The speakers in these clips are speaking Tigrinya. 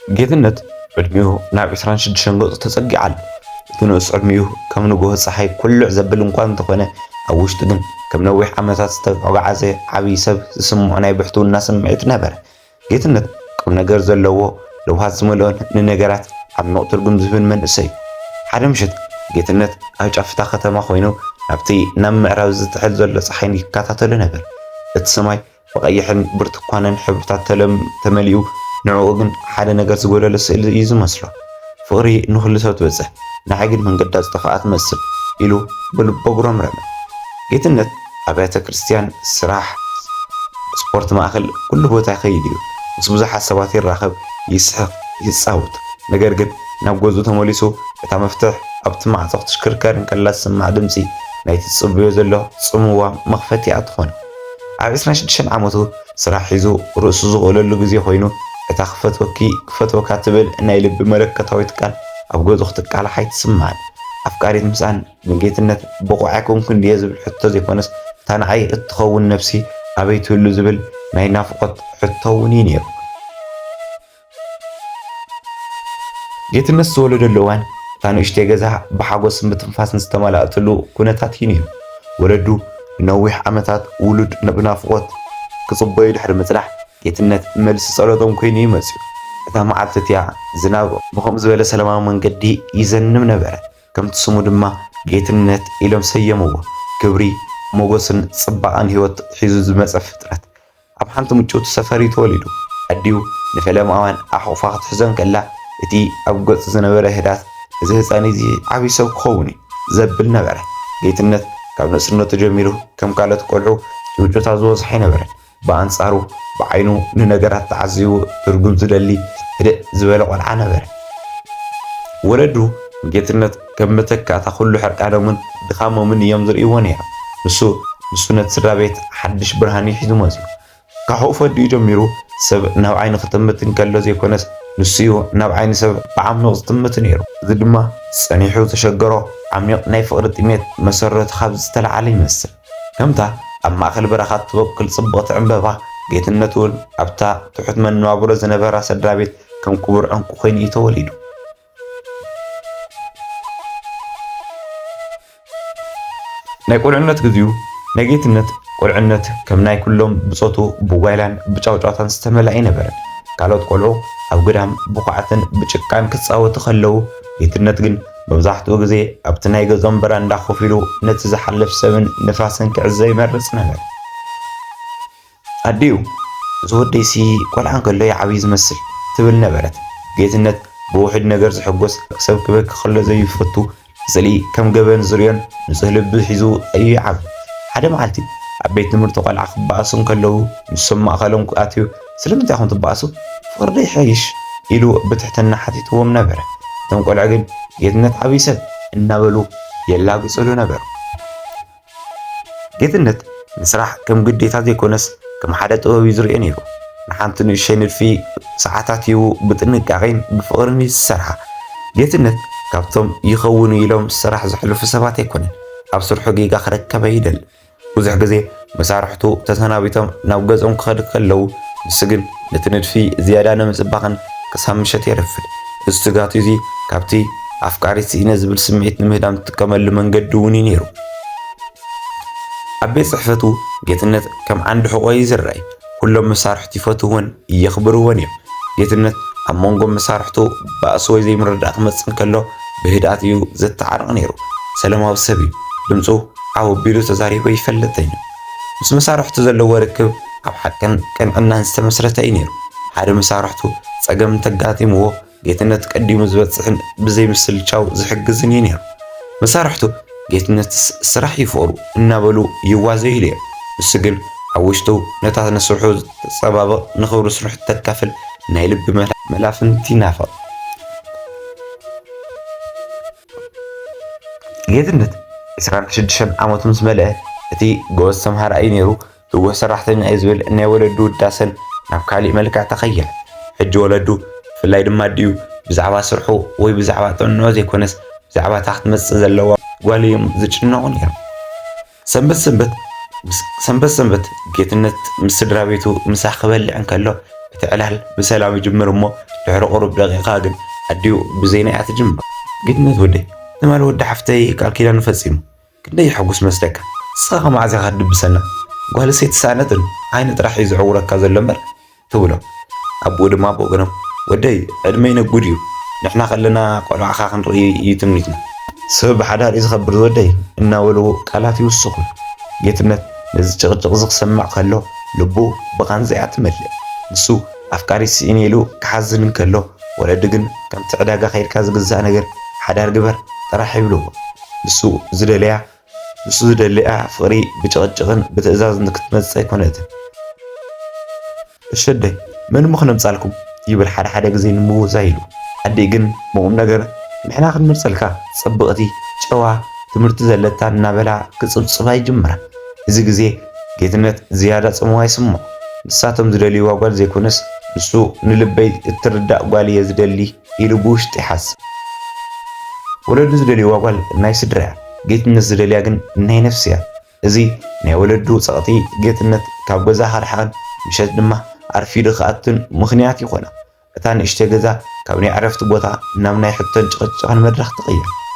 ጌትነት ዕድሜኡ ናብ 26 ገጽ ተጸጊዓ ኣሎ። እቲ ንእስ ዕድሜኡ ከም ንጉሆ ፀሓይ ኩልዕ ዘብል እኳ እንተኾነ ኣብ ውሽጡ ግን ከም ነዊሕ ዓመታት ዝተጓዓዘ ዓብይ ሰብ ዝስምዖ ናይ ብሕትውና ስምዒት ነበረ። ጌትነት ቁም ነገር ዘለዎ ልውሃት ዝመልኦን ንነገራት ዓሚቕ ትርጉም ዝህብን መንእሰይ እዩ። ሓደ ምሽት ጌትነት ኣብ ጫፍታ ከተማ ኮይኑ ናብቲ ናብ ምዕራብ ዝትሕል ዘሎ ፀሓይ ይከታተሎ ነበር። እቲ ሰማይ ብቐይሕን ብርቱካንን ሕብርታት ተመሊኡ ንዕኡ ግን ሓደ ነገር ዝጎደሎ ስእሊ እዩ ዝመስሎ። ፍቕሪ ንኹሉ ሰብ ትበጽሕ ንዓይ ግን መንገዳ ዝጠፍኣ ትመስል ኢሉ ብልቦ ጉረምረመ። ጌትነት ኣብያተ ክርስቲያን፣ ስራሕ፣ ስፖርት ማእከል ኩሉ ቦታ ይኸይድ እዩ። ምስ ብዙሓት ሰባት ይራኸብ፣ ይስሕቕ፣ ይጻወት። ነገር ግን ናብ ገዝኡ ተመሊሱ እታ መፍትሕ ኣብቲ ማዕጾ ክትሽክርከር እንከላ ዝስማዕ ድምፂ ናይቲ ዝጽበዮ ዘሎ ጽምዋ መኽፈቲ እያ ትኾን። ኣብ 26 ዓመቱ ስራሕ ሒዙ ርእሱ ዝቕለሉ ግዜ ኮይኑ እታ ክፈትወካ ትብል ናይ ልቢ መለከታዊት ቃል ኣብ ገጹ ክትቃላሓ ይትስምዓን። ኣፍቃሪት ምሳን ንጌትነት ብቑዓይ ኮንኩን ድየ ዝብል ሕቶ ዘይኮነስ እታ ንዓይ እትኸውን ነፍሲ ኣበይ ትህሉ ዝብል ናይ ናፍቖት ሕቶ እውን እዩ ነይሩ። ጌትነት ዝተወለደሉ እዋን እታ ንእሽተይ ገዛ ብሓጎስን ብትንፋስን ዝተመላእትሉ ኩነታት እዩ ነይሩ። ወለዱ ነዊሕ ዓመታት ውሉድ ብናፍቖት ክጽበዩ ድሕሪ ምጽላሕ ጌትነት መልሲ ጸሎቶም ኮይኑ ይመጽዩ። እታ መዓልቲ እቲኣ ዝናብ ብኸምኡ ዝበለ ሰላማዊ መንገዲ ይዘንም ነበረ። ከምቲ ስሙ ድማ ጌትነት ኢሎም ሰየምዎ። ክብሪ፣ ሞገስን ጽባቐን ህይወት ሒዙ ዝመጸ ፍጥረት። ኣብ ሓንቲ ምቾቱ ሰፈሪ ተወሊዱ ኣዲኡ ንፈለማውያን ኣሕቑፋ ክትሕዘን ከላ እቲ ኣብ ገጹ ዝነበረ ህዳት እዚ ህፃን እዚ ዓብይ ሰብ ክኸውን እዩ ዘብል ነበረ። ጌትነት ካብ ንእስነቱ ጀሚሩ ከም ካልኦት ቆልዑ ጭውጭታ ዝበዝሖ ኣይነበረን። ብኣንጻሩ ብዓይኑ ንነገራት ተዓዝዩ ትርጉም ዝደሊ ህድእ ዝበለ ቆልዓ ነበረ። ወለዱ ጌትነት ከም መተካእታ ኩሉ ሕርቃኖምን ድኻሞምን እዮም ዝርእይዎ ነይሮም። ንሱ ነቲ ስድራ ቤት ሓድሽ ብርሃን ሒዙ መፅዩ። ካብኡ ፈዲኡ ጀሚሩ ሰብ ናብ ዓይኒ ክትምት እንከሎ ዘይኮነስ ንሱ እዩ ናብ ዓይኒ ሰብ ብዓሚቕ ዝጥምት ነይሩ። እዚ ድማ ፀኒሑ ተሸገሮ ዓሚቕ ናይ ፍቕሪ ጥሜት መሰረቱ ካብ ዝተለዓለ ይመስል። ከምታ ኣብ ማእከል በረኻት ትበቁል ጽብቕቲ ዕምበባ ጌትነት እውን ኣብታ ትሑት መነባብሮ ዝነበራ ስድራ ቤት ከም ክቡር ዕንቁ ኮይኑ እዩ ተወሊዱ። ናይ ቁልዕነት ግዚኡ ናይ ጌትነት ቁልዕነት ከም ናይ ኩሎም ብፆቱ ብጓይላን ብጫውጫውታን ዝተመልአ ይነበረን። ካልኦት ቆልዑ ኣብ ገዳም ብኳዕትን ብጭቃን ክፃወቱ ከለዉ ጌትነት ግን መብዛሕትኡ ግዜ ኣብቲ ናይ ገዝኦም በረንዳ ኮፍ ኢሉ ነቲ ዝሓልፍ ሰብን ንፋስን ክዕዘብ ይመርጽ ነበር። ኣዲኡ እዚ ወደይሲ ቆልዓ እንከሎ ይዓብይ ዝመስል ትብል ነበረት። ጌትነት ብውሕድ ነገር ዝሕጎስ ሰብ ክበኪ ከሎ ዘይፈቱ ስእሊ ከም ገበን ዝርዮን ንጹህ ልቢ ሒዙ እዩ ይዓቢ። ሓደ መዓልቲ ኣብ ቤት ትምህርቲ ቆልዓ ክበኣሱ እንከለዉ ንሶም ማእኸሎም ኣትዩ ስለምንታይ ኢኹም ትበኣሱ ፍቕሪ ዶ ይሕይሽ ኢሉ ብትሕትና ሓቲትዎም ነበረ። እቶም ቆልዑ ግን ጌትነት ዓብይ ሰብ እናበሉ የላግጽሉ ነበሩ። ጌትነት ንስራሕ ከም ግዴታ ዘይኮነስ ከም ሓደ ጥበብ እዩ ዝርኦ ነይሩ። ንሓንቲ ንእሽተይ ንድፊ ሰዓታት እዩ ብጥንቃቐን ብፍቕርን እዩ ዝሰርሓ። ጌትነት ካብቶም ይኸውን ኢሎም ስራሕ ዘሕልፉ ሰባት ኣይኮነን። ኣብ ስርሑ ጌጋ ክረከበ ይደሊ። ብዙሕ ግዜ መሳርሕቱ ተሰናቢቶም ናብ ገጾም ክኸዱ ከለዉ ንሱ ግን ነቲ ንድፊ ዝያዳ ንምጽባቕን ክሳብ ምሸት የረፍድ። እዚ ትጋቱ እዚ ካብቲ ኣፍቃሪት ስኢነ ዝብል ስምዒት ንምህዳም ዝጥቀመሉ መንገዲ እውን እዩ ነይሩ። ኣብ ቤት ጽሕፈቱ ጌትነት ከም ዓንዲ ሕቖ እዩ ዝረአይ። ኩሎም መሳርሕቲ ይፈትውዎን የኽብርዎን እዮም። ጌትነት ኣብ መንጎ መሳርሕቱ ባእሲ ወይ ዘይምርዳእ ክመጽእ እንከሎ ብህድኣት እዩ ዘተዓርቕ ነይሩ። ሰላማዊ ሰብ እዩ። ድምፁ ዓብ ኣቢሉ ተዛሪቡ ይፈለጠኝ። ምስ መሳርሕቱ ዘለዎ ርክብ ኣብ ሓቅን ቅንዕናን ዝተመስረተ እዩ ነይሩ። ሓደ መሳርሕቱ ፀገም እንተጋጢምዎ ጌትነት ቀዲሙ ዝበፅሕን ብዘይምስልቻው ዝሕግዝን እዩ ነይሩ። መሳርሕቱ ጌትነት ስራሕ ይፍቕሩ እናበሉ ይዋዘዩ እዮም። ንሱ ግን ኣብ ውሽጡ ነታ ንስርሑ ተፀባበቕ ንኽብሪ ስርሑ ተካፍል ናይ ልቢ መላፍንቲ ይናፈቕ። ጌትነት 26 ዓመቱ ምስ መልአ እቲ ጎበዝ ተምሃራይ ነይሩ። ትጉህ ሰራሕተኛ እዩ ዝብል ናይ ወለዱ ውዳሰን ናብ ካሊእ መልክዕ ተኸይለ። ሕጂ ወለዱ ብፍላይ ድማ ድዩ ብዛዕባ ስርሑ ወይ ብዛዕባ ጥዕንኡ ዘይኮነስ ብዛዕባ እታ ክትመጽእ ዘለዋ ጓል እዮም ዝጭነቑ ነይሮም። ሰንበት ሰንበት ጌትነት ምስ ስድራ ቤቱ ምሳሕ ክበልዕ እንከሎ بتعلال بسلام يجمر مو دحر قرب دقيقة جن أديو بزينات جمر قدنت ودي تمال ود حفتي قال كده نفسيم كده يحوس مسلك صاغ مع زي غد بسنة قال سيت سنة عين راح يزعورك كذا لمر تقوله أبو دم أبو جنم ودي أدمينا جوديو نحنا خلنا قرع خاخن رأي يتمنيتنا سبب حدا إذا خبر ودي إنه ولو كلاتي والسقل جيتنا نزج غزق سمع خلو لبو بغان زي عتمل نسو أفكاري سينيلو كحزن كله ولا دقن كم تعداقا خير كاز قزا نقر حدار قبر ترحي بلو نسو زدليا فغري بجغجغن بتأزاز انك تمزي كونيت الشدي من مخنم سالكم يبل حدا قزي نمو زايلو عدي قن مهم نقر نحنا خد مرسلكا صبقتي جوا تمرت زلتا نابلا كصبصباي جمرة إذا قزي جيتنت زيادة سمواي سمو نساتم زدلي واقوال زي كونس نسو نلبي الترداء قوالي يزدلي يلبوش تحس ولد زدلي واقوال نايس درع جيتنت زدلي اقن ناي نفسيا ازي ناي ولدو سقطي جيتنت كابوزا حرحان مشات دما عرفي دخاتن مخنيات يخونا اتان اشتغزا كابني عرفت بوتا نامناي حتن جقجقان مدرخ تغير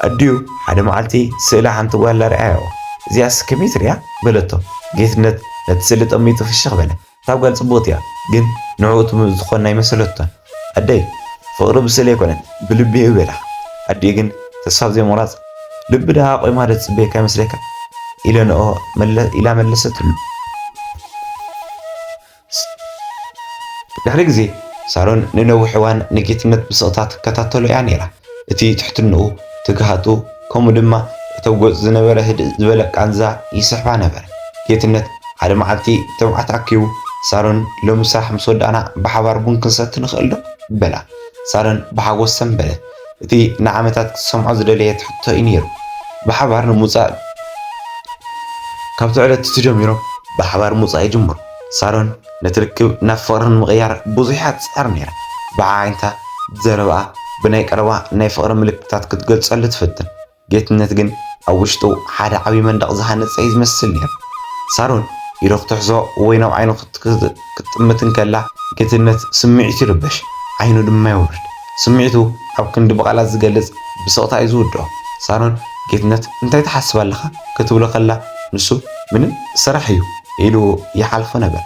أديو حدا معلتي سئلة عن طوال لرعايو زي أسكميت ريا بلتو جيتنت نتسلت أميتو في الشغبانة تابقال صبوتيا جن نعوتو مزخونا يمسلوتو أدي فقرب سلي كونن بلبي يبلا أدي جن تصاب زي مراد لب ده قوي ما تسبيه كمسلكا إلى نو إلى ملستلو دحرق زي صارون ننو حوان نجيتنت بسقطات كتاتلو يعني را اتي تحت النقو تكهاتو كم دما توجد زنبرة هد زبلك عنزا يسحبها نبر جيتنت على معتي تبعت عكيو صارن لو مساح مسود أنا بحوار ممكن ستنخلو بلا صارن بحاجو سنبلة تي نعمتك سمع زلالية تحط إنيرو بحوار نموزع كابتو على تتجميرو بحوار موزع يجمر صارن نتركب نفرن مغير بوزيحات سعرنير بعاينتا زربا بناي قربا ناي فقر ملكتات كتقلص اللي تفتن جيتنت جن أوشتو حدا عبي من دق زهانت سعيز مسلنير صارون يروح تحزو وينو عينو كتمتن كلا جيتنت سمعتي ربش عينو دم يورد سمعتو أو كن دبقالات زقلز بصوتا يزودو صارون جيتنت انت يتحسب لها كتبو لقلا نسو من سرحيو إلو يحالفو نبر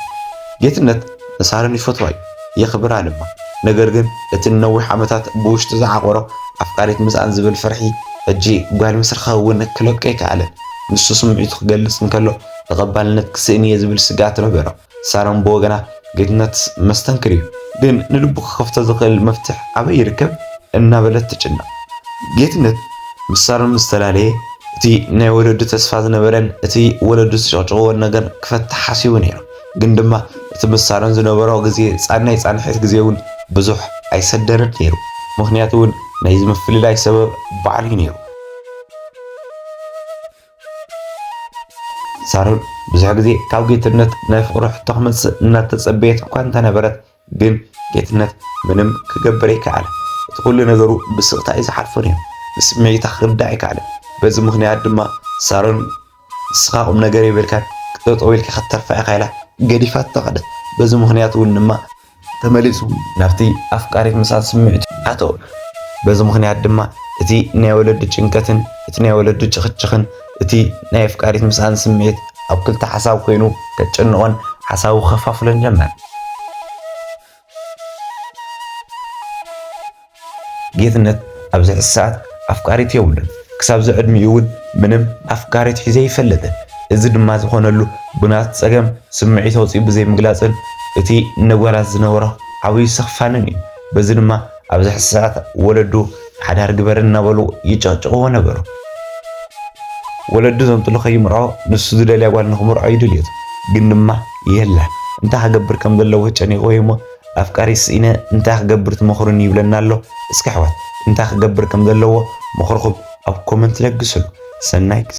جيتنت صارون يفتواي يخبر علمه ነገር ግን እቲ ነዊሕ ዓመታት ብውሽጡ ዝዓቆሮ ኣፍቃሪት ምስኣን ዝብል ፍርሒ ሕጂ ጓል ምስርኻ እውን ክለቀ ይከኣለን ንሱ ስምዒቱ ክገልጽ እንከሎ ተቐባልነት ክስእን እየ ዝብል ስጋት ነበሮ ሳሮን ብወገና ጌትነት መስተንክር እዩ ግን ንልቡ ክኸፍቶ ዝኽእል መፍትሕ ኣበይ ይርከብ እናበለት ትጭነቕ ጌትነት ምስ ሳሮን ምስተላለየ እቲ ናይ ወለዱ ተስፋ ዝነበረን እቲ ወለዱ ዝጨቕጭቕዎን ነገር ክፈትሕ ሓሲቡ ነይሩ ግን ድማ እቲ ምስ ሳሮን ዝነበሮ ግዜ ጻናይ ጻንሒት ግዜ እውን ብዙሕ ኣይሰደረን ነይሩ ምክንያቱ እውን ናይ ዝምፍልላይ ሰበብ በዓል እዩ ነይሩ ሳሮን ብዙሕ ግዜ ካብ ጌትነት ናይ ፍቅሪ ሕቶ ክመፅእ እናተፀበየት እኳ እንተነበረት ግን ጌትነት ምንም ክገብር ኣይከኣለን እቲ ኩሉ ነገሩ ብስቕታ እዩ ዝሓልፎ ነይሩ ንስምዒታ ክርዳእ ኣይከኣለን በዚ ምክንያት ድማ ሳሮን ንስኻ ቁም ነገር የብልካን ክትጠጠው ኢልካ ክትተርፋ ኢኻ ኢላ ገዲፋት ተቐደት በዚ ምክንያት እውን ድማ ተመሊሱ ናብቲ ኣፍቃሪት ምስኣን ስምዒቱ ኣተወ በዚ ምክንያት ድማ እቲ ናይ ወለዲ ጭንቀትን እቲ ናይ ወለዲ ጭኽጭኽን እቲ ናይ ኣፍቃሪት ምስኣን ስምዒት ኣብ ክልተ ሓሳብ ኮይኑ ከጨንቆን ሓሳቡ ከፋፍሎን ጀመር ጌትነት ኣብዚ ሰዓት ኣፍቃሪት የብሉን ክሳብ ዝዕድሚኡ እውን ምንም ኣፍቃሪት ሒዘ ይፈልጥን እዚ ድማ ዝኾነሉ ብናት ፀገም ስምዒት ወፂኡ ብዘይ ምግላፅን እቲ ነጓላት ዝነበሮ ዓብይ ስኽፋንን እዩ በዚ ድማ ኣብዚ ሰዓት ወለዱ ሓዳር ግበር እናበሉ ይጨቕጭቕዎ ነበሩ ወለዱ ዘምጥሎ ከይምርዖ ንሱ ዝደልያ ጓል ንኽምርዖ ይድልየቱ ግን ድማ የለን እንታይ ክገብር ከም ዘለዎ ጨኒቑ ወይ እሞ ኣፍቃሪ ስኢነ እንታይ ክገብር ትመኽሩኒ ይብለና ኣሎ እስኪ ኣሕዋት እንታይ ክገብር ከም ዘለዎ ምኽርኩም ኣብ ኮመንት ለግሱሉ ሰናይ